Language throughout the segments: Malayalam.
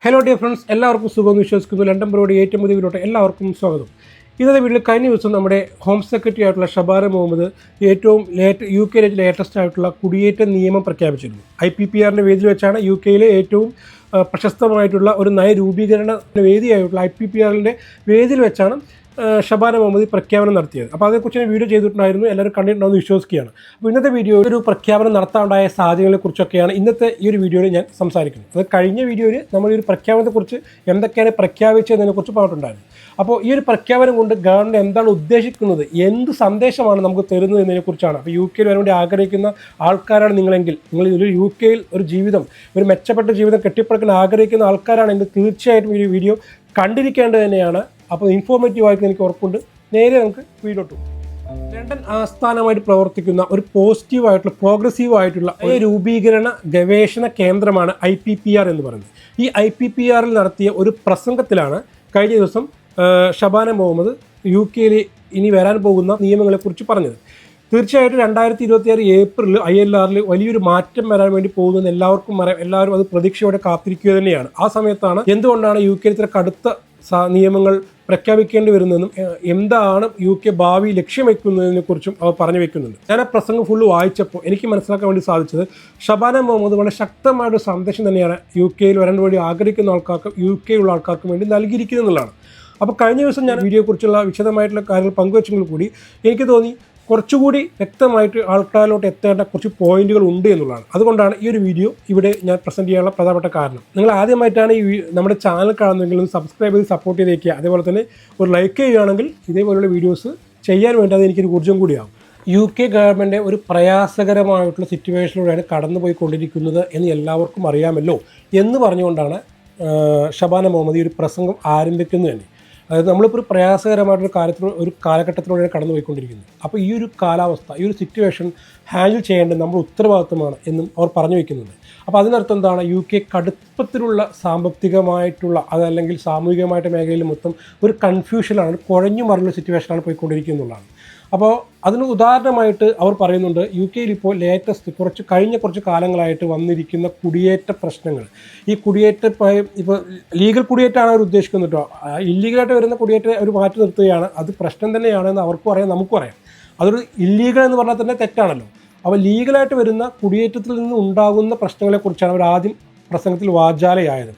ഹലോ ഡിയർ ഫ്രണ്ട്സ്, എല്ലാവർക്കും സുഖമെന്ന് വിശ്വസിക്കുന്നു. ലണ്ടൻ പരിപാടി ഏറ്റവും പുതിയ വീഡിയോട്ട് എല്ലാവർക്കും സ്വാഗതം. ഇന്നത്തെ വീഡിയോയിൽ കഴിഞ്ഞ ദിവസം നമ്മുടെ ഹോം സെക്രട്ടറി ആയിട്ടുള്ള ഷബാന മുഹമ്മദ് ഏറ്റവും യു കെയിലെ ലേറ്റസ്റ്റ് ആയിട്ടുള്ള കുടിയേറ്റ നിയമം പ്രഖ്യാപിച്ചിരുന്നു. IPPR വേദിയിൽ വെച്ചാണ് യു കെയിലെ ഏറ്റവും പ്രശസ്തമായിട്ടുള്ള ഒരു നയരൂപീകരണ വേദിയായിട്ടുള്ള IPPR വേദിയിൽ വെച്ചാണ് ഷബാന മുഹമ്മദ് പ്രഖ്യാപനം നടത്തിയത്. അപ്പോൾ അതേക്കുറിച്ച് വീഡിയോ ചെയ്തിട്ടുണ്ടായിരുന്നു, എല്ലാവരും കണ്ടിട്ടുണ്ടാവുമെന്ന് വിശ്വസിക്കുകയാണ്. അപ്പോൾ ഇന്നത്തെ വീഡിയോ ഒരു പ്രഖ്യാപനം നടത്താനുണ്ടായ സാഹചര്യങ്ങളെക്കുറിച്ചൊക്കെയാണ് ഇന്നത്തെ ഈ ഒരു വീഡിയോയിൽ ഞാൻ സംസാരിക്കുന്നത്. അത് കഴിഞ്ഞ വീഡിയോയിൽ നമ്മൾ ഈ ഒരു പ്രഖ്യാപനത്തെക്കുറിച്ച് എന്തൊക്കെയാണ് പ്രഖ്യാപിച്ചതിനെക്കുറിച്ച് പറഞ്ഞിട്ടുണ്ടായിരുന്നു. അപ്പോൾ ഈ ഒരു പ്രഖ്യാപനം കൊണ്ട് ഗവൺമെൻറ് എന്താണ് ഉദ്ദേശിക്കുന്നത്, എന്ത് സന്ദേശമാണ് നമുക്ക് തരുന്നത് എന്നതിനെക്കുറിച്ചാണ്. അപ്പോൾ യു കെയിൽ വരാൻ വേണ്ടി ആഗ്രഹിക്കുന്ന ആൾക്കാരാണ് നിങ്ങളെങ്കിൽ, നിങ്ങൾ ഒരു യു കെയിൽ ഒരു ജീവിതം, ഒരു മെച്ചപ്പെട്ട ജീവിതം കെട്ടിപ്പടുക്കാൻ ആഗ്രഹിക്കുന്ന ആൾക്കാരാണെങ്കിൽ തീർച്ചയായിട്ടും ഈ വീഡിയോ കണ്ടിരിക്കേണ്ടത് തന്നെയാണ്. അപ്പോൾ ഇൻഫോർമേറ്റീവ് ആയിട്ട് എനിക്ക് ഉറപ്പുണ്ട്. നേരെ നമുക്ക് വീഡിയോട്ട് പോകും. ലണ്ടൻ ആസ്ഥാനമായിട്ട് പ്രവർത്തിക്കുന്ന ഒരു പോസിറ്റീവായിട്ടുള്ള പ്രോഗ്രസീവ് ആയിട്ടുള്ള ഒരു രൂപീകരണ ഗവേഷണ കേന്ദ്രമാണ് IPPR എന്ന് പറയുന്നത്. ഈ IPPR നടത്തിയ ഒരു പ്രസംഗത്തിലാണ് കഴിഞ്ഞ ദിവസം ഷബാന മുഹമ്മദ് യു കെയിൽ ഇനി വരാൻ പോകുന്ന നിയമങ്ങളെക്കുറിച്ച് പറഞ്ഞത്. തീർച്ചയായിട്ടും 2026 ഏപ്രിലിൽ ILR വലിയൊരു മാറ്റം വരാൻ വേണ്ടി പോകുന്നതെന്ന് എല്ലാവർക്കും അറിയാം. എല്ലാവരും അത് പ്രതീക്ഷയോടെ കാത്തിരിക്കുക തന്നെയാണ്. ആ സമയത്താണ് എന്തുകൊണ്ടാണ് യു കെയിൽ ഇത്ര കടുത്ത നിയമങ്ങൾ പ്രഖ്യാപിക്കേണ്ടി വരുന്നതെന്നും എന്താണ് യു കെ ഭാവി ലക്ഷ്യം വയ്ക്കുന്നതിനെ കുറിച്ചും അവർ പറഞ്ഞു വെക്കുന്നുണ്ട്. ഞാൻ ആ പ്രസംഗം ഫുള്ള് വായിച്ചപ്പോൾ എനിക്ക് മനസ്സിലാക്കാൻ വേണ്ടി സാധിച്ചത് ഷബാന മുഹമ്മദ് വളരെ ശക്തമായൊരു സന്ദേശം തന്നെയാണ് യു കെയിൽ വരാൻ വേണ്ടി ആഗ്രഹിക്കുന്ന ആൾക്കാർക്കും യു കെയിലുള്ള ആൾക്കാർക്കും വേണ്ടി നൽകിയിരിക്കുന്നത് എന്നുള്ളതാണ്. അപ്പോൾ കഴിഞ്ഞ ദിവസം ഞാൻ വീഡിയോയെക്കുറിച്ചുള്ള വിശദമായിട്ടുള്ള കാര്യങ്ങൾ പങ്കുവെച്ചെങ്കിൽ കൂടി എനിക്ക് തോന്നി കുറച്ചുകൂടി വ്യക്തമായിട്ട് ആൾക്കാരിലോട്ട് എത്തേണ്ട കുറച്ച് പോയിന്റുകൾ ഉണ്ട് എന്നുള്ളതാണ്. അതുകൊണ്ടാണ് ഈ ഒരു വീഡിയോ ഇവിടെ ഞാൻ പ്രസൻറ്റ് ചെയ്യാനുള്ള പ്രധാനപ്പെട്ട കാരണം. നിങ്ങൾ ആദ്യമായിട്ടാണ് നമ്മുടെ ചാനൽ കാണുന്നതെങ്കിൽ ഒന്ന് സബ്സ്ക്രൈബ് ചെയ്ത് സപ്പോർട്ട് ചെയ്തേക്കുക. അതേപോലെ തന്നെ ഒരു ലൈക്ക് ചെയ്യുകയാണെങ്കിൽ ഇതേപോലെയുള്ള വീഡിയോസ് ചെയ്യാൻ വേണ്ടി അത് എനിക്കൊരു ഊർജ്ജം കൂടിയാകും. യു കെ ഗവൺമെൻറ് ഒരു പ്രയാസകരമായിട്ടുള്ള സിറ്റുവേഷനിലൂടെയാണ് കടന്നുപോയിക്കൊണ്ടിരിക്കുന്നത് എന്ന് എല്ലാവർക്കും അറിയാമല്ലോ എന്ന് പറഞ്ഞുകൊണ്ടാണ് ഷബാന മുഹമ്മദ് ഈ ഒരു പ്രസംഗം ആരംഭിക്കുന്നത് തന്നെ. അതായത് നമ്മളിപ്പോൾ ഒരു പ്രയാസകരമായിട്ടൊരു ഒരു കാലഘട്ടത്തിലൂടെയാണ് കടന്നുപോയിക്കൊണ്ടിരിക്കുന്നത്. അപ്പോൾ ഈ ഒരു കാലാവസ്ഥ, ഈ ഒരു സിറ്റുവേഷൻ ഹാൻഡിൽ ചെയ്യേണ്ടത് നമ്മുടെ ഉത്തരവാദിത്തമാണ് എന്നും അവർ പറഞ്ഞു വയ്ക്കുന്നുണ്ട്. അപ്പോൾ അതിനർത്ഥം എന്താണ്? യു കെ കടുപ്പത്തിലുള്ള സാമ്പത്തികമായിട്ടുള്ള അതല്ലെങ്കിൽ സാമൂഹികമായിട്ട് മേഖലയിൽ മൊത്തം ഒരു കൺഫ്യൂഷനാണ്, ഒരു കുഴഞ്ഞു മറിയുള്ള സിറ്റുവേഷനാണ് പോയിക്കൊണ്ടിരിക്കുന്നതാണ്. അപ്പോൾ അതിന് ഉദാഹരണമായിട്ട് അവർ പറയുന്നുണ്ട്, യു കെയിൽ ഇപ്പോൾ ലേറ്റസ്റ്റ് കഴിഞ്ഞ കുറച്ച് കാലങ്ങളായിട്ട് വന്നിരിക്കുന്ന കുടിയേറ്റ പ്രശ്നങ്ങൾ. ഈ കുടിയേറ്റ ഇപ്പോൾ ലീഗൽ കുടിയേറ്റമാണ് അവർ ഉദ്ദേശിക്കുന്നത് കേട്ടോ. ഇല്ലീഗലായിട്ട് വരുന്ന കുടിയേറ്റം അവർ മാറ്റി നിർത്തുകയാണ്. അത് പ്രശ്നം തന്നെയാണെന്ന് അവർക്കും അറിയാം, നമുക്കും അറിയാം. അതൊരു ഇല്ലീഗൽ എന്ന് പറഞ്ഞാൽ തന്നെ തെറ്റാണല്ലോ. അപ്പോൾ ലീഗലായിട്ട് വരുന്ന കുടിയേറ്റത്തിൽ നിന്ന് ഉണ്ടാകുന്ന പ്രശ്നങ്ങളെക്കുറിച്ചാണ് അവർ ആദ്യം പ്രസംഗത്തിൽ വാചാലയായത്.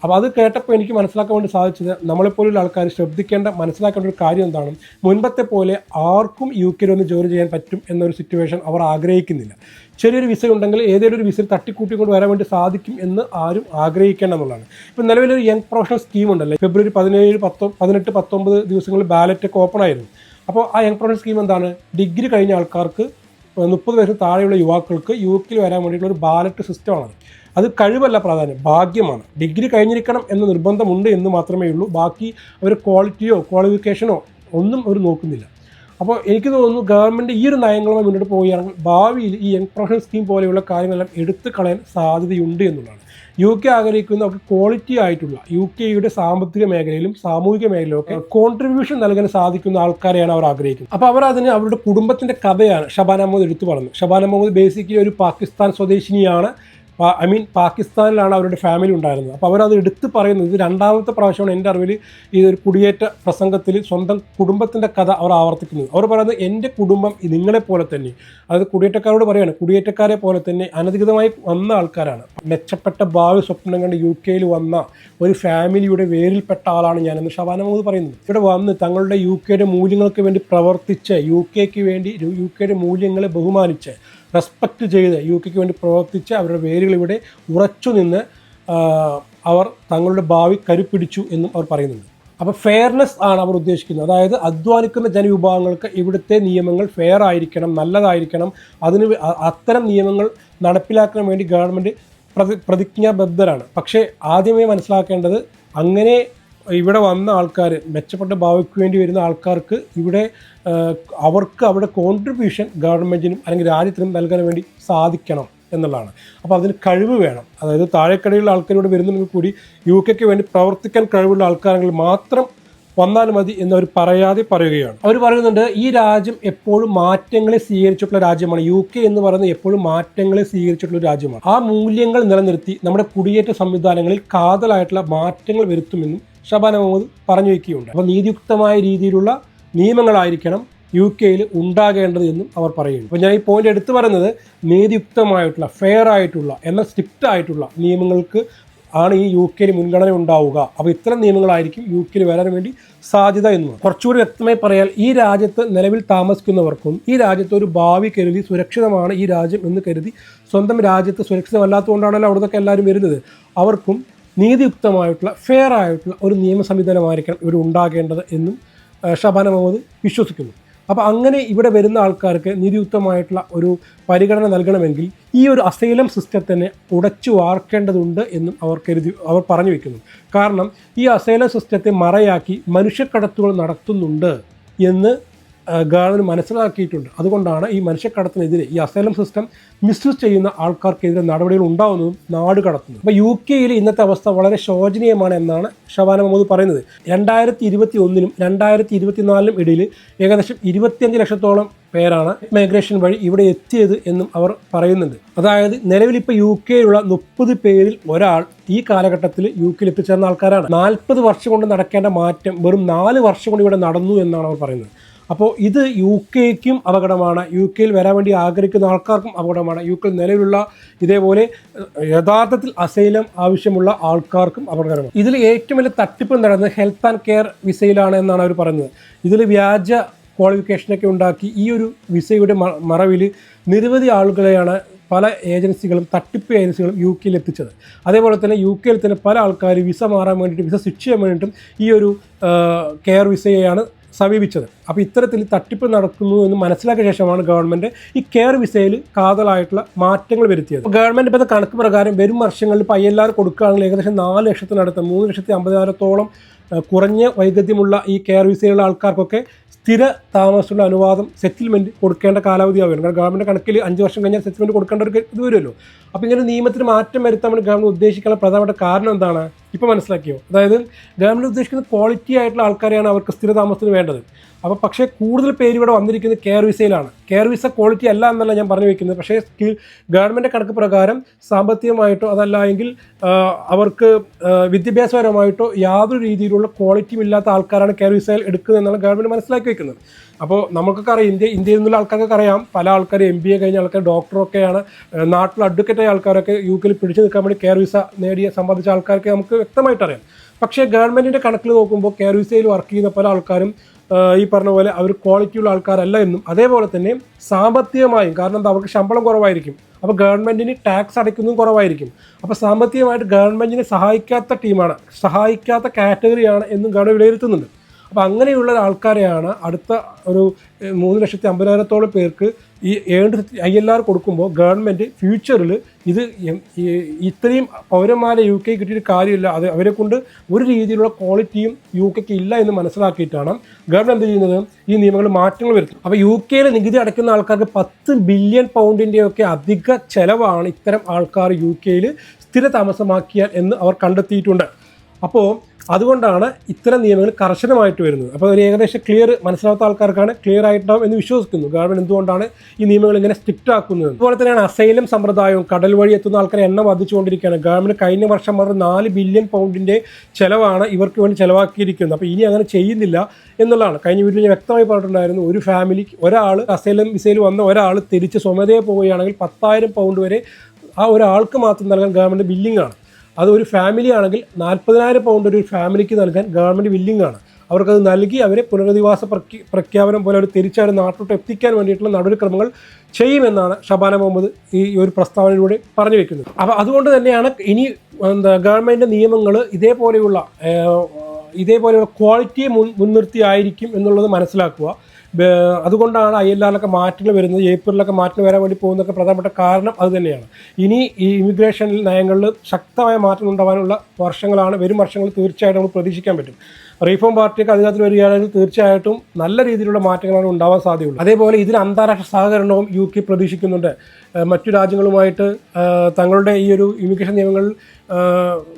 അപ്പോൾ അത് കേട്ടപ്പോൾ എനിക്ക് മനസ്സിലാക്കാൻ വേണ്ടി സാധിച്ചത്, നമ്മളെപ്പോലുള്ള ആൾക്കാർ ശ്രദ്ധിക്കേണ്ട മനസ്സിലാക്കേണ്ട ഒരു കാര്യം എന്താണ്, മുൻപത്തെ പോലെ ആർക്കും യു കെയിൽ ഒന്ന് ജോലി ചെയ്യാൻ പറ്റും എന്നൊരു സിറ്റുവേഷൻ അവർ ആഗ്രഹിക്കുന്നില്ല. ചെറിയൊരു വിസ ഉണ്ടെങ്കിൽ ഏതെങ്കിലും ഒരു വിസയിൽ തട്ടിക്കൂട്ടിക്കൊണ്ട് വരാൻ വേണ്ടി സാധിക്കും എന്ന് ആരും ആഗ്രഹിക്കേണ്ട എന്നുള്ളതാണ്. ഇപ്പോൾ നിലവിലൊരു യങ് പ്രൊഫഷണൽ സ്കീം ഉണ്ടല്ലോ, ഫെബ്രുവരി 17, 18, 19 ദിവസങ്ങളിൽ ബാലറ്റൊക്കെ ഓപ്പൺ ആയിരുന്നു. അപ്പോൾ ആ യങ് പ്രൊഫഷണൽ സ്കീം എന്താണ്? ഡിഗ്രി കഴിഞ്ഞ ആൾക്കാർക്ക് 30 വയസ്സിന് താഴെയുള്ള യുവാക്കൾക്ക് യു കെയിൽ വരാൻ വേണ്ടിയിട്ടുള്ള ഒരു ബാലറ്റ് സിസ്റ്റമാണ്. അത് കഴിവല്ല പ്രാധാന്യം, ഭാഗ്യമാണ്. ഡിഗ്രി കഴിഞ്ഞിരിക്കണം എന്ന നിർബന്ധമുണ്ട് എന്ന് മാത്രമേ ഉള്ളൂ. ബാക്കി അവർ ക്വാളിറ്റിയോ ക്വാളിഫിക്കേഷനോ ഒന്നും അവർ നോക്കുന്നില്ല. അപ്പോൾ എനിക്ക് തോന്നുന്നു ഗവൺമെൻറ് ഈ ഒരു നയങ്ങളുമായി മുന്നോട്ട് പോവുകയാണെങ്കിൽ ഭാവിയിൽ ഈ യങ് പ്രൊഫഷണൽ സ്കീം പോലെയുള്ള കാര്യങ്ങളെല്ലാം എടുത്തു കളയാൻ സാധ്യതയുണ്ട് എന്നുള്ളതാണ്. യു കെ ആഗ്രഹിക്കുന്ന അവർക്ക് ക്വാളിറ്റി ആയിട്ടുള്ള യു കെയുടെ സാമ്പത്തിക മേഖലയിലും സാമൂഹിക മേഖലയിലും ഒക്കെ കോൺട്രിബ്യൂഷൻ നൽകാൻ സാധിക്കുന്ന ആൾക്കാരെയാണ് അവർ ആഗ്രഹിക്കുന്നത്. അപ്പോൾ അവർ അതിന് അവരുടെ കുടുംബത്തിൻ്റെ കഥയാണ് ഷബാന മുഹമ്മദ് എടുത്തു പറഞ്ഞത്. ഷബാന മുഹമ്മദ് ബേസിക്കലി ഒരു പാകിസ്ഥാൻ സ്വദേശിനിയാണ്. പാകിസ്ഥാനിലാണ് അവരുടെ ഫാമിലി ഉണ്ടായിരുന്നത്. അപ്പോൾ അവരത് എടുത്ത് പറയുന്നത്, ഇത് രണ്ടാമത്തെ പ്രാവശ്യമാണ് എൻ്റെ അറിവിൽ ഈ ഒരു കുടിയേറ്റ പ്രസംഗത്തിൽ സ്വന്തം കുടുംബത്തിൻ്റെ കഥ അവർ ആവർത്തിക്കുന്നത്. അവർ പറയുന്നത്, എൻ്റെ കുടുംബം നിങ്ങളെപ്പോലെ തന്നെ, അതായത് കുടിയേറ്റക്കാരോട് പറയുകയാണ്, കുടിയേറ്റക്കാരെ പോലെ തന്നെ അനധികൃതമായി വന്ന ആൾക്കാരാണ്. മെച്ചപ്പെട്ട ഭാവി സ്വപ്നം കണ്ട് യു കെയിൽ വന്ന ഒരു ഫാമിലിയുടെ വേരിൽപ്പെട്ട ആളാണ് ഞാനെന്ന് ഷബാന മുഹമ്മദ് പറയുന്നത്. ഇവിടെ വന്ന് തങ്ങളുടെ യു കെയുടെ മൂല്യങ്ങൾക്ക് വേണ്ടി പ്രവർത്തിച്ച്, യു കെയുടെ മൂല്യങ്ങളെ ബഹുമാനിച്ച് റെസ്പെക്റ്റ് ചെയ്ത് യു കെക്ക് വേണ്ടി പ്രവർത്തിച്ച് അവരുടെ വേരുകൾ ഇവിടെ ഉറച്ചു നിന്ന് അവർ തങ്ങളുടെ ഭാവി കരുപ്പിടിച്ചു എന്നും അവർ പറയുന്നുണ്ട്. അപ്പോൾ ഫെയർനെസ് ആണ് അവർ ഉദ്ദേശിക്കുന്നത്. അതായത് അധ്വാനിക്കുന്ന ജനവിഭാഗങ്ങൾക്ക് ഇവിടുത്തെ നിയമങ്ങൾ ഫെയർ ആയിരിക്കണം, നല്ലതായിരിക്കണം. അത്തരം നിയമങ്ങൾ നടപ്പിലാക്കാൻ വേണ്ടി ഗവൺമെൻറ് പ്രതിജ്ഞാബദ്ധരാണ്. പക്ഷേ ആദ്യമേ മനസ്സിലാക്കേണ്ടത്, അങ്ങനെ ഇവിടെ വന്ന ആൾക്കാർ, മെച്ചപ്പെട്ട ഭാവിക്ക് വേണ്ടി വരുന്ന ആൾക്കാർക്ക് ഇവിടെ അവർക്ക് അവിടെ കോൺട്രിബ്യൂഷൻ ഗവൺമെൻറ്റിനും അല്ലെങ്കിൽ രാജ്യത്തിനും നൽകാൻ വേണ്ടി സാധിക്കണം എന്നുള്ളതാണ്. അപ്പോൾ അതിന് കഴിവ് വേണം. അതായത് താഴെക്കടയിലുള്ള ആൾക്കാരോട് വരുന്നുണ്ടെങ്കിൽ കൂടി യു കെക്ക് വേണ്ടി പ്രവർത്തിക്കാൻ കഴിവുള്ള ആൾക്കാരെങ്കിൽ മാത്രം വന്നാൽ മതി എന്നവർ പറയാതെ പറയുകയാണ്. അവർ പറയുന്നുണ്ട് ഈ രാജ്യം എപ്പോഴും മാറ്റങ്ങളെ സ്വീകരിച്ചിട്ടുള്ള രാജ്യമാണ്. UK എന്ന് പറയുന്നത് എപ്പോഴും മാറ്റങ്ങളെ സ്വീകരിച്ചിട്ടുള്ള രാജ്യമാണ്. ആ മൂല്യങ്ങൾ നിലനിർത്തി നമ്മുടെ കുടിയേറ്റ സംവിധാനങ്ങളിൽ കാതലായിട്ടുള്ള മാറ്റങ്ങൾ വരുത്തുമെന്നും ഷബാന മുഹമ്മദ് പറഞ്ഞു വയ്ക്കുകയുണ്ട്. അപ്പോൾ നീതിയുക്തമായ രീതിയിലുള്ള നിയമങ്ങളായിരിക്കണം UK ഉണ്ടാകേണ്ടത് എന്നും അവർ പറയുന്നു. അപ്പോൾ ഞാൻ ഈ പോയിന്റ് എടുത്തു പറയുന്നത് നീതിയുക്തമായിട്ടുള്ള, ഫെയർ ആയിട്ടുള്ള, എന്നാൽ സ്ട്രിക്റ്റ് ആയിട്ടുള്ള നിയമങ്ങൾക്ക് ആണ് ഈ UK മുൻഗണന ഉണ്ടാവുക. അപ്പോൾ ഇത്തരം നിയമങ്ങളായിരിക്കും UK വരാൻ വേണ്ടി സാധ്യത എന്നും. കുറച്ചുകൂടി വ്യക്തമായി പറയാൽ ഈ രാജ്യത്ത് നിലവിൽ താമസിക്കുന്നവർക്കും ഈ രാജ്യത്ത് ഒരു ഭാവി കരുതി സുരക്ഷിതമാണ് ഈ രാജ്യം എന്ന് കരുതി സ്വന്തം രാജ്യത്ത് സുരക്ഷിതമല്ലാത്തതുകൊണ്ടാണല്ലോ അവിടുന്നൊക്കെ എല്ലാവരും വരുന്നത്. അവർക്കും നീതിയുക്തമായിട്ടുള്ള, ഫെയർ ആയിട്ടുള്ള ഒരു നിയമ സംവിധാനമായിരിക്കണം ഇവിടെ ഉണ്ടാകേണ്ടത് എന്നും ഷബാന മുഹമ്മദ് വിശ്വസിക്കുന്നു. അപ്പോൾ അങ്ങനെ ഇവിടെ വരുന്ന ആൾക്കാർക്ക് നീതിയുക്തമായിട്ടുള്ള ഒരു പരിഗണന നൽകണമെങ്കിൽ ഈ ഒരു അസൈലം സിസ്റ്റത്തിനെ ഉടച്ചു വാർക്കേണ്ടതുണ്ട് എന്നും അവർ പറഞ്ഞു വയ്ക്കുന്നു. കാരണം ഈ അസൈലം സിസ്റ്റത്തെ മറയാക്കി മനുഷ്യക്കടത്തുകൾ നടത്തുന്നുണ്ട് എന്ന് ഗവൺമെൻറ് മനസ്സിലാക്കിയിട്ടുണ്ട്. അതുകൊണ്ടാണ് ഈ മനുഷ്യക്കടത്തിനെതിരെ, ഈ അസൈലം സിസ്റ്റം മിസ്യൂസ് ചെയ്യുന്ന ആൾക്കാർക്കെതിരെ നടപടികൾ ഉണ്ടാവുന്നതും നാട് കടത്തുന്നതും. അപ്പോൾ UK ഇന്നത്തെ അവസ്ഥ വളരെ ശോചനീയമാണ് എന്നാണ് ഷബാന മുഹമ്മദ് പറയുന്നത്. 2021 2024 ഇടയിൽ ഏകദേശം 25 ലക്ഷത്തോളം പേരാണ് മൈഗ്രേഷൻ വഴി ഇവിടെ എത്തിയത് എന്നും അവർ പറയുന്നുണ്ട്. അതായത് നിലവിൽ ഇപ്പോൾ UK 30 പേരിൽ ഒരാൾ ഈ കാലഘട്ടത്തിൽ UK എത്തിച്ചേർന്ന ആൾക്കാരാണ്. 40 വർഷം കൊണ്ട് നടക്കേണ്ട മാറ്റം വെറും 4 വർഷം കൊണ്ട് ഇവിടെ നടന്നു എന്നാണ് അവർ പറയുന്നത്. അപ്പോൾ ഇത് UK അപകടമാണ്, UK വരാൻ വേണ്ടി ആഗ്രഹിക്കുന്ന ആൾക്കാർക്കും അപകടമാണ്, UK നിലവിലുള്ള ഇതേപോലെ യഥാർത്ഥത്തിൽ അസൈലം ആവശ്യമുള്ള ആൾക്കാർക്കും അപകടമാണ്. ഇതിൽ ഏറ്റവും വലിയ തട്ടിപ്പ് നടന്നത് ഹെൽത്ത് ആൻഡ് കെയർ വിസയിലാണ് എന്നാണ് അവർ പറഞ്ഞത്. ഇതിൽ വ്യാജ ക്വാളിഫിക്കേഷനൊക്കെ ഉണ്ടാക്കി ഈ ഒരു വിസയുടെ മറവിൽ നിരവധി ആളുകളെയാണ് പല ഏജൻസികളും, തട്ടിപ്പ് ഏജൻസികളും UK എത്തിച്ചത്. അതേപോലെ തന്നെ UK തന്നെ പല ആൾക്കാർ വിസ മാറാൻ വേണ്ടിയിട്ടും വിസ സ്വിച്ച് ചെയ്യാൻ വേണ്ടിയിട്ടും ഈ ഒരു കെയർ വിസയെയാണ് സമീപിച്ചത്. അപ്പോൾ ഇത്തരത്തിൽ തട്ടിപ്പ് നടക്കുന്നു എന്ന് മനസ്സിലാക്കിയ ശേഷമാണ് ഗവൺമെൻറ് ഈ കെയർ വിസയിൽ കാതലായിട്ടുള്ള മാറ്റങ്ങൾ വരുത്തിയത്. ഗവൺമെൻറ് ഇപ്പോൾ കണക്ക് പ്രകാരം വരും വർഷങ്ങളിൽ ഇപ്പോൾ ILR കൊടുക്കുകയാണെങ്കിൽ ഏകദേശം 4 ലക്ഷത്തിനടുത്ത് 3,50,000-ഓളം കുറഞ്ഞ വൈദഗ്ധ്യമുള്ള ഈ കെയർ വിസയിലുള്ള ആൾക്കാർക്കൊക്കെ സ്ഥിര താമസമുള്ള അനുവാദം, സെറ്റിൽമെൻറ്റ് കൊടുക്കേണ്ട കാലാവധിയാവുകയാണ്. കാരണം ഗവൺമെൻറ് കണക്കിൽ 5 വർഷം കഴിഞ്ഞാൽ സെറ്റിൽമെൻറ്റ് കൊടുക്കേണ്ട ഒരു ഇത് വരുമല്ലോ. അപ്പോൾ ഇങ്ങനെ നിയമത്തിന് മാറ്റം വരുത്താൻ വേണ്ടി ഗവൺമെൻറ് ഉദ്ദേശിക്കാനുള്ള പ്രധാനപ്പെട്ട കാരണം എന്താണ് ഇപ്പോൾ മനസ്സിലാക്കിയോ? അതായത് ഗവൺമെൻറ് ഉദ്ദേശിക്കുന്ന ക്വാളിറ്റി ആയിട്ടുള്ള ആൾക്കാരെയാണ് അവർക്ക് സ്ഥിര താമസത്തിന് വേണ്ടത്. അപ്പോൾ പക്ഷേ കൂടുതൽ പേര് ഇവിടെ വന്നിരിക്കുന്നത് കെയർ വിസയിലാണ്. കെയർ വിസ ക്വാളിറ്റി അല്ല എന്നല്ല ഞാൻ പറഞ്ഞു വയ്ക്കുന്നത്. പക്ഷേ ഗവൺമെൻറ് കണക്ക് പ്രകാരം സാമ്പത്തികമായിട്ടോ അതല്ല എങ്കിൽ അവർക്ക് വിദ്യാഭ്യാസപരമായിട്ടോ യാതൊരു രീതിയിലുള്ള ക്വാളിറ്റിയും ഇല്ലാത്ത ആൾക്കാരാണ് കെയർ വിസയിൽ എടുക്കുന്നതെന്നാണ് ഗവൺമെൻറ് മനസ്സിലാക്കി വയ്ക്കുന്നത്. അപ്പോൾ നമുക്കൊക്കെ അറിയാം, ഇന്ത്യയിൽ നിന്നുള്ള ആൾക്കാർക്കൊക്കെ അറിയാം, പല ആൾക്കാർ MBA കഴിഞ്ഞ ആൾക്കാർ, ഡോക്ടറൊക്കെയാണ്, നാട്ടിൽ അഡ്വക്കേറ്റായ ആൾക്കാരൊക്കെ UK പിടിച്ചു നിൽക്കാൻ വേണ്ടി കെയർ വിസ സമ്പാദിച്ച ആൾക്കാർക്ക് നമുക്ക് വ്യക്തമായിട്ട് അറിയാം. പക്ഷേ ഗവൺമെൻറ്റിൻ്റെ കണക്കിൽ നോക്കുമ്പോൾ കെയർ വിസയിൽ വർക്ക് ചെയ്യുന്ന പല ആൾക്കാരും ഈ പറഞ്ഞ പോലെ അവർ ക്വാളിറ്റിയുള്ള ആൾക്കാരല്ല എന്നും, അതേപോലെ തന്നെ സാമ്പത്തികമായും, കാരണം എന്താ, അവർക്ക് ശമ്പളം കുറവായിരിക്കും, അപ്പോൾ ഗവൺമെൻറ്റിന് ടാക്സ് അടയ്ക്കുന്നതും കുറവായിരിക്കും. അപ്പോൾ സാമ്പത്തികമായിട്ട് ഗവൺമെൻറ്റിനെ സഹായിക്കാത്ത കാറ്റഗറിയാണ് എന്നും ഗവൺമെൻറ് വിലയിരുത്തുന്നുണ്ട്. അപ്പോൾ അങ്ങനെയുള്ള ആൾക്കാരെയാണ് അടുത്ത ഒരു 3,50,000-ഓളം പേർക്ക് ഈ ILR കൊടുക്കുമ്പോൾ ഗവൺമെൻറ് ഫ്യൂച്ചറിൽ ഇത് ഇത്രയും പൗരന്മാരെ UK കിട്ടിയിട്ട് കാര്യമില്ല, അത് അവരെ കൊണ്ട് ഒരു രീതിയിലുള്ള ക്വാളിറ്റിയും UK ഇല്ല എന്ന് മനസ്സിലാക്കിയിട്ടാണ് ഗവൺമെൻറ് എന്ത് ചെയ്യുന്നത്, ഈ നിയമങ്ങൾ മാറ്റങ്ങൾ വരുത്തും. അപ്പോൾ UK നികുതി അടയ്ക്കുന്ന ആൾക്കാർക്ക് 10 ബില്യൺ പൗണ്ടിൻ്റെയൊക്കെ അധിക ചെലവാണ് ഇത്തരം ആൾക്കാർ UK സ്ഥിര താമസമാക്കിയാൽ എന്ന് അവർ കണ്ടെത്തിയിട്ടുണ്ട്. അപ്പോൾ അതുകൊണ്ടാണ് ഇത്തരം നിയമങ്ങൾ കർശനമായിട്ട് വരുന്നത്. അപ്പോൾ ഒരു ഏകദേശം ക്ലിയർ മനസ്സിലാത്ത ആൾക്കാർക്കാണ് ക്ലിയർ ആയിട്ടാവും എന്ന് വിശ്വസിക്കുന്നു ഗവൺമെൻറ് എന്തുകൊണ്ടാണ് ഈ നിയമങ്ങൾ ഇങ്ങനെ സ്ട്രിക്റ്റ് ആക്കുന്നത്. അതുപോലെ തന്നെയാണ് അസൈലം സമ്പ്രദായവും കടൽ വഴി എത്തുന്ന ആൾക്കാരെ എണ്ണം വർദ്ധിച്ചുകൊണ്ടിരിക്കുകയാണ്. ഗവൺമെൻറ് കഴിഞ്ഞ വർഷം മാത്രം 4 ബില്യൺ പൗണ്ടിൻ്റെ ചിലവാണ് ഇവർക്ക് വേണ്ടി ചിലവാക്കിയിരിക്കുന്നത്. അപ്പോൾ ഇനി അങ്ങനെ ചെയ്യുന്നില്ല എന്നുള്ളതാണ്. കഴിഞ്ഞ വീട്ടിൽ ഞാൻ വ്യക്തമായി പറഞ്ഞിട്ടുണ്ടായിരുന്നു, ഒരു ഫാമിലിക്ക് ഒരാൾ അസൈലം വിസയിൽ വന്ന ഒരാൾ തിരിച്ച് സ്വമേധയെ പോവുകയാണെങ്കിൽ 10,000 പൗണ്ട് വരെ ആ ഒരാൾക്ക് മാത്രം നൽകാൻ ഗവൺമെൻറ് ബില്ലിംഗ് ആണ്. അത് ഒരു ഫാമിലി ആണെങ്കിൽ 40,000 പൗണ്ട് ഒരു ഫാമിലിക്ക് നൽകാൻ ഗവൺമെൻറ് വില്ലിംഗ് ആണ്. അവർക്കത് നൽകി അവരെ പുനരധിവാസ പ്രഖ്യാപനം പോലെ അവർ തിരിച്ചവരെ നാട്ടിലോട്ട് എത്തിക്കാൻ വേണ്ടിയിട്ടുള്ള നടപടിക്രമങ്ങൾ ചെയ്യുമെന്നാണ് ഷബാന മുഹമ്മദ് ഈ ഒരു പ്രസ്താവനയിലൂടെ പറഞ്ഞു വെക്കുന്നത്. അപ്പോൾ അതുകൊണ്ട് തന്നെയാണ് ഇനി ഗവൺമെൻറ് നിയമങ്ങൾ ഇതേപോലെയുള്ള ക്വാളിറ്റിയെ മുൻനിർത്തി ആയിരിക്കും എന്നുള്ളത് മനസ്സിലാക്കുക. അതുകൊണ്ടാണ് ILRലൊക്കെ മാറ്റങ്ങൾ വരുന്നത്, ഏപ്രിലൊക്കെ മാറ്റങ്ങൾ വരാൻ വേണ്ടി പോകുന്നതൊക്കെ പ്രധാനപ്പെട്ട കാരണം അത് തന്നെയാണ്. ഇനി ഈ ഇമിഗ്രേഷൻ നയങ്ങളിൽ ശക്തമായ മാറ്റം ഉണ്ടാകാനുള്ള വരും വർഷങ്ങളിൽ തീർച്ചയായിട്ടും നമുക്ക് പ്രതീക്ഷിക്കാൻ പറ്റും. റീഫോം പാർട്ടിയൊക്കെ അധികാരത്തിൽ വരികയാണെങ്കിൽ തീർച്ചയായിട്ടും നല്ല രീതിയിലുള്ള മാറ്റങ്ങളാണ് ഉണ്ടാവാൻ സാധ്യതയുള്ളത്. അതേപോലെ ഇതിന് അന്താരാഷ്ട്ര സഹകരണവും UK പ്രതീക്ഷിക്കുന്നുണ്ട്. മറ്റു രാജ്യങ്ങളുമായിട്ട് തങ്ങളുടെ ഈ ഒരു ഇമിഗ്രേഷൻ നിയമങ്ങളിൽ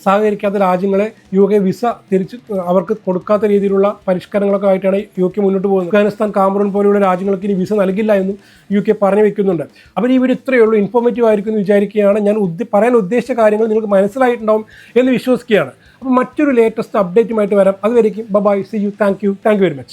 സഹകരിക്കാത്ത രാജ്യങ്ങളെ UK വിസ തിരിച്ച് അവർക്ക് കൊടുക്കാത്ത രീതിയിലുള്ള പരിഷ്കരണങ്ങളൊക്കെ ആയിട്ടാണ് UK മുന്നോട്ട് പോകുന്നത്. അഫ്ഗാനിസ്ഥാൻ, കാമറൂൺ പോലെയുള്ള രാജ്യങ്ങൾക്ക് ഇനി വിസ നൽകില്ല എന്നും UK പറഞ്ഞു വെക്കുന്നുണ്ട്. അപ്പോൾ ഈ വീഡിയോ ഇത്രയേ ഉള്ളൂ, ഇൻഫോർമേറ്റീവ് ആയിരിക്കും എന്ന് വിചാരിക്കുകയാണ്. ഞാൻ പറയാൻ ഉദ്ദേശിച്ച കാര്യങ്ങൾ നിങ്ങൾക്ക് മനസ്സിലായിട്ടുണ്ടാവും എന്ന് വിശ്വസിക്കുകയാണ്. അപ്പോൾ മറ്റൊരു ലേറ്റസ്റ്റ് അപ്ഡേറ്റുമായിട്ട് വരാം. അതുവരെയും bye, see you, thank you very much.